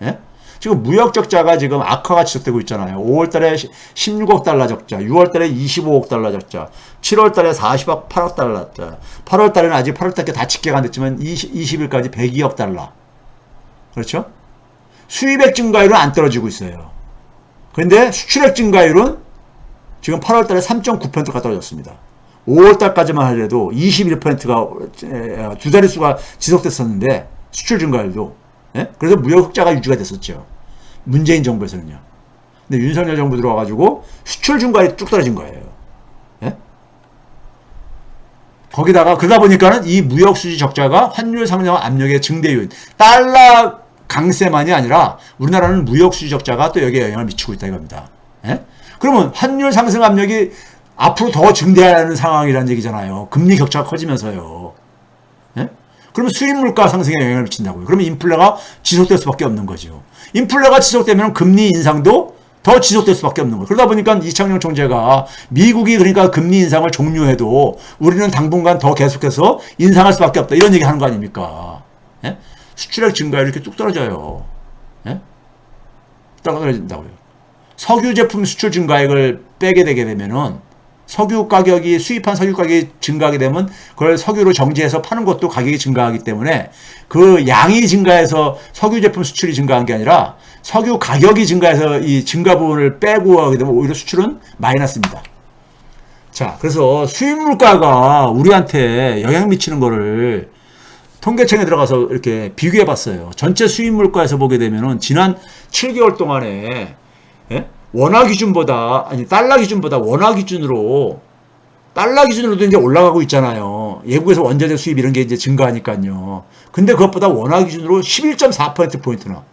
예? 지금 무역 적자가 지금 악화가 지속되고 있잖아요. 5월 달에 16억 달러 적자, 6월 달에 25억 달러 적자, 7월 달에 48억 달러 적자, 8월 달에는 아직 8월 달에 다 집계가 안 됐지만 20일까지 102억 달러. 그렇죠? 수입액 증가율은 안 떨어지고 있어요. 그런데 수출액 증가율은 지금 8월 달에 3.9%가 떨어졌습니다. 5월 달까지만 하더라도 21%가 두 자릿수가 지속됐었는데 수출 증가율도. 예? 그래서 무역 흑자가 유지가 됐었죠. 문재인 정부에서는요. 근데 윤석열 정부 들어와가지고 수출 증가율이 쭉 떨어진 거예요. 예? 거기다가 그러다 보니까는 이 무역 수지 적자가 환율 상승 압력의 증대 요인. 달러 강세만이 아니라 우리나라는 무역 수지 적자가 또 여기에 영향을 미치고 있다 이겁니다. 예? 그러면 환율 상승 압력이 앞으로 더 증대하는 상황이라는 얘기잖아요. 금리 격차가 커지면서요. 예? 그러면 수입 물가 상승에 영향을 미친다고요. 그러면 인플레가 지속될 수밖에 없는 거죠. 인플레가 지속되면 금리 인상도 더 지속될 수밖에 없는 거예요. 그러다 보니까 이창용 총재가 미국이 그러니까 금리 인상을 종료해도 우리는 당분간 더 계속해서 인상할 수밖에 없다. 이런 얘기 하는 거 아닙니까? 예? 수출액 증가율이 이렇게 뚝 떨어져요. 예? 떨어진다고요. 석유 제품 수출 증가액을 빼게 되게 되면은 석유 가격이 수입한 석유 가격이 증가하게 되면 그걸 석유로 정제해서 파는 것도 가격이 증가하기 때문에 그 양이 증가해서 석유 제품 수출이 증가한 게 아니라 석유 가격이 증가해서 이 증가 부분을 빼고 하게 되면 오히려 수출은 마이너스입니다. 자, 그래서 수입 물가가 우리한테 영향 미치는 거를 통계청에 들어가서 이렇게 비교해 봤어요. 전체 수입 물가에서 보게 되면은 지난 7개월 동안에 예? 원화 기준보다 아니 달러 기준보다 원화 기준으로도 이제 올라가고 있잖아요. 외국에서 원자재 수입 이런 게 이제 증가하니까요. 근데 그것보다 원화 기준으로 11.4%포인트나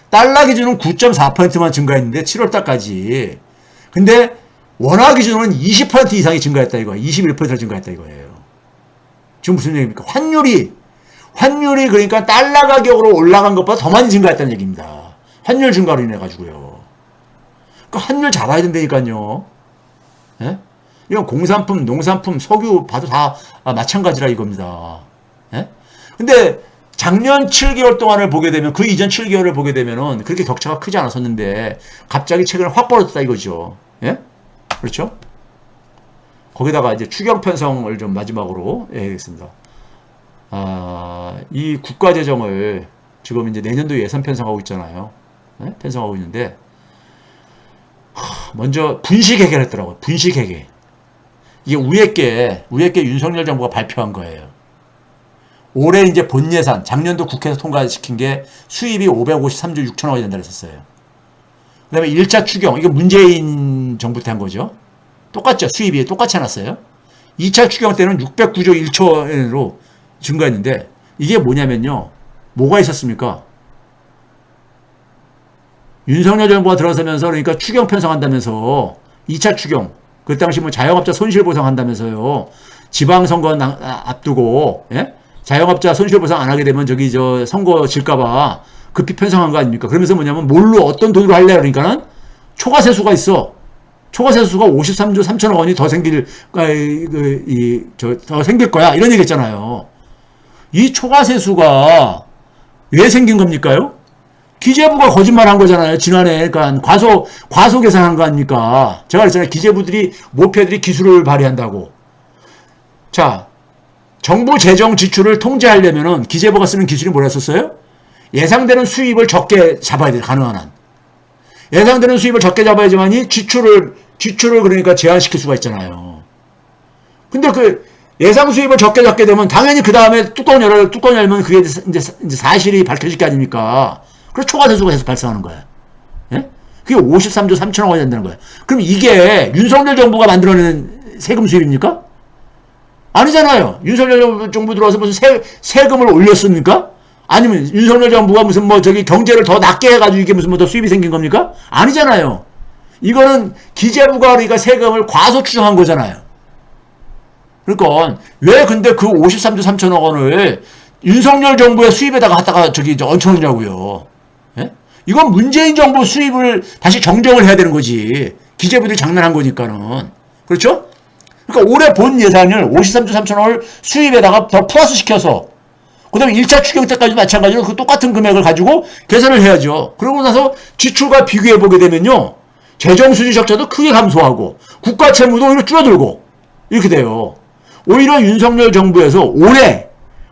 달러 기준은 9.4%만 증가했는데 7월 달까지. 근데 원화 기준으로는 20% 이상이 증가했다 이거예요. 21%가 증가했다 이거예요. 지금 무슨 얘기입니까? 환율이 그러니까 달러 가격으로 올라간 것보다 더 많이 증가했다는 얘기입니다. 환율 증가로 인해 가지고요. 환율 잡아야 된다니까요. 예? 이건 공산품, 농산품, 석유 봐도 다 마찬가지라 이겁니다. 예? 근데 작년 7개월 동안을 보게 되면 그 이전 7개월을 보게 되면은 그렇게 격차가 크지 않았었는데 갑자기 최근에 확 벌어졌다 이거죠. 예? 그렇죠? 거기다가 이제 추경 편성을 좀 마지막으로 해야겠습니다. 이 국가 재정을 지금 이제 내년도 예산 편성하고 있잖아요. 예? 편성하고 있는데 먼저 분식회계를 했더라고요. 분식회계. 이게 우회께 윤석열 정부가 발표한 거예요. 올해 이제 본 예산, 작년도 국회에서 통과시킨 게 수입이 553조 6천억 원이 된다 그랬었어요. 그 다음에 1차 추경, 이거 문재인 정부 때 한 거죠. 똑같죠. 수입이 똑같이 해놨어요. 2차 추경 때는 609조 1천 원으로 증가했는데 이게 뭐냐면요. 뭐가 있었습니까? 윤석열 정부가 들어서면서 그러니까 추경 편성한다면서 2차 추경 그 당시 뭐 자영업자 손실보상 한다면서요. 지방선거 앞두고 예? 자영업자 손실보상 안 하게 되면 저기 저 선거 질까봐 급히 편성한 거 아닙니까? 그러면서 뭐냐면 뭘로 어떤 돈으로 할래 그러니까는 초과세수가 있어. 초과세수가 53조 3천억 원이 더 생길 더 생길 거야 이런 얘기했잖아요. 이 초과세수가 왜 생긴 겁니까요? 기재부가 거짓말한 거잖아요. 지난해 그러니까 과소 계산한 거 아닙니까? 제가 그랬잖아요. 기재부들이 모패들이 기술을 발휘한다고. 자, 정부 재정 지출을 통제하려면은 기재부가 쓰는 기술이 뭐랬었어요? 예상되는 수입을 적게 잡아야 돼. 가능한 한. 예상되는 수입을 적게 잡아야지만이 지출을 그러니까 제한시킬 수가 있잖아요. 근데 그 예상 수입을 적게 잡게 되면 당연히 그 다음에 뚜껑 열면 그게 이제 사실이 밝혀질 게 아닙니까? 그래서 초과세수가 계속 발생하는 거예요. 예? 그게 53조 3천억 원이 된다는 거예요. 그럼 이게 윤석열 정부가 만들어낸 세금 수입입니까? 아니잖아요. 윤석열 정부 들어와서 무슨 세금을 올렸습니까? 아니면 윤석열 정부가 무슨 뭐 저기 경제를 더 낮게 해가지고 이게 무슨 뭐 더 수입이 생긴 겁니까? 아니잖아요. 이거는 기재부가 그러니까 세금을 과소 추정한 거잖아요. 그러니까 왜 근데 그 53조 3천억 원을 윤석열 정부의 수입에다가 갖다가 저기 얹혀놓냐고요. 예? 이건 문재인 정부 수입을 다시 정정을 해야 되는 거지. 기재부들이 장난한 거니까는. 그렇죠? 그러니까 올해 본 예산을 53조 3천억을 수입에다가 더 플러스 시켜서 그 다음에 1차 추경 때까지 마찬가지로 그 똑같은 금액을 가지고 계산을 해야죠. 그러고 나서 지출과 비교해보게 되면요. 재정수지 적자도 크게 감소하고 국가 채무도 오히려 줄어들고 이렇게 돼요. 오히려 윤석열 정부에서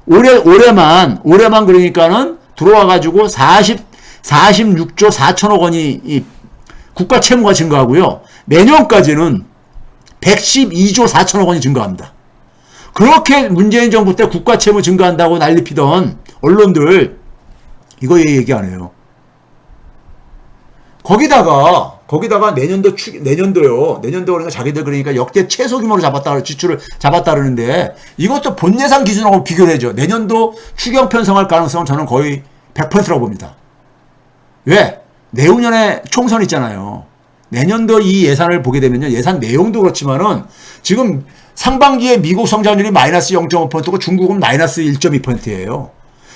올해만 그러니까는 들어와가지고 46조 4천억 원이 이 국가 채무가 증가하고요. 내년까지는 112조 4천억 원이 증가합니다. 그렇게 문재인 정부 때 국가 채무 증가한다고 난리 피던 언론들 이거 얘기 안 해요. 거기다가 내년도요. 내년도 그러니까 자기들 그러니까 역대 최소 규모로 지출을 잡았다 그러는데 이것도 본 예산 기준하고 비교를 해죠. 내년도 추경 편성할 가능성은 저는 거의 100%라고 봅니다. 왜? 내후년에 총선 있잖아요. 내년도 이 예산을 보게 되면요. 예산 내용도 그렇지만은 지금 상반기에 미국 성장률이 마이너스 0.5%고 중국은 마이너스 1.2%예요.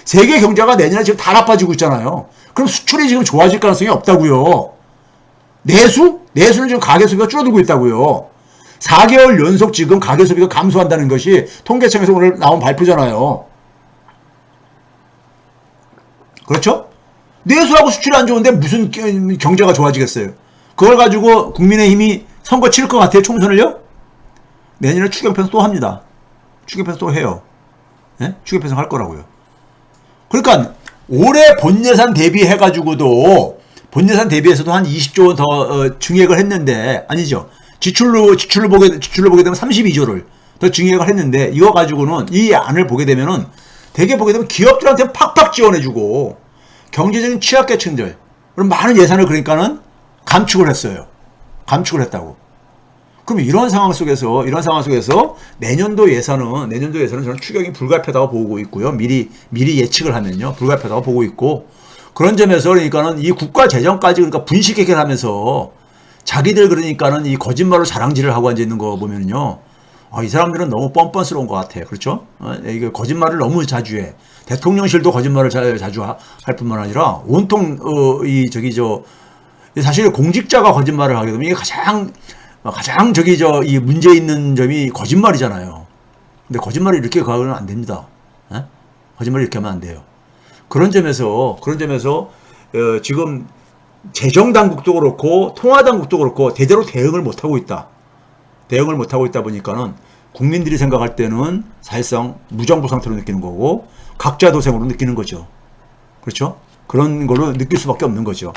세계 경제가 내년에 지금 다 나빠지고 있잖아요. 그럼 수출이 지금 좋아질 가능성이 없다고요. 내수는 지금 가계소비가 줄어들고 있다고요. 4개월 연속 지금 가계소비가 감소한다는 것이 통계청에서 오늘 나온 발표잖아요. 그렇죠? 내수하고 수출이 안 좋은데 무슨 경제가 좋아지겠어요? 그걸 가지고 국민의힘이 선거 치를 것 같아요, 총선을요? 내년에 추경편성 또 합니다. 추경편성 또 해요. 네? 추경편성 할 거라고요. 그러니까 올해 본예산 대비해가지고도 본예산 대비해서도 한 20조 원 더 증액을 했는데 아니죠. 지출로 보게 되면 32조를 더 증액을 했는데 이거 가지고는 이 안을 보게 되면은 되게 보게 되면 기업들한테 팍팍 지원해주고 경제적인 취약계층들 그럼 많은 예산을 그러니까는 감축을 했어요. 감축을 했다고. 그럼 이런 상황 속에서 내년도 예산은 저는 추경이 불가피하다고 보고 있고요. 미리 예측을 하면요. 불가피하다고 보고 있고 그런 점에서 그러니까는 이 국가 재정까지 그러니까 분식 해결하면서 자기들 그러니까는 이 거짓말로 자랑질을 하고 앉아 있는 거 보면요. 이 사람들은 너무 뻔뻔스러운 것 같아요. 그렇죠? 이게 거짓말을 너무 자주 해. 대통령실도 거짓말을 자주 할 뿐만 아니라 온통 사실 공직자가 거짓말을 하게 되면 이게 가장 이 문제 있는 점이 거짓말이잖아요. 근데 거짓말을 이렇게 가면 안 됩니다. 거짓말을 이렇게 하면 안 돼요. 그런 점에서 지금 재정당국도 그렇고 통화당국도 그렇고 제대로 대응을 못하고 있다. 대응을 못하고 있다 보니까는 국민들이 생각할 때는 사실상 무정부 상태로 느끼는 거고 각자 도생으로 느끼는 거죠. 그렇죠? 그런 걸로 느낄 수밖에 없는 거죠.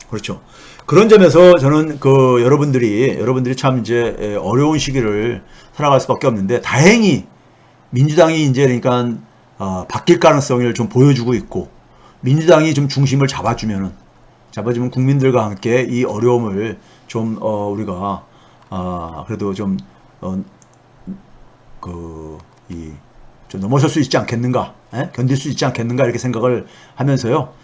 그렇죠. 그런 점에서 저는 여러분들이 참 이제 어려운 시기를 살아갈 수밖에 없는데 다행히 민주당이 이제 그러니까 바뀔 가능성을 좀 보여주고 있고 민주당이 좀 중심을 잡아주면 국민들과 함께 이 어려움을 좀 우리가 그래도 좀 넘어설 수 있지 않겠는가, 견딜 수 있지 않겠는가 이렇게 생각을 하면서요.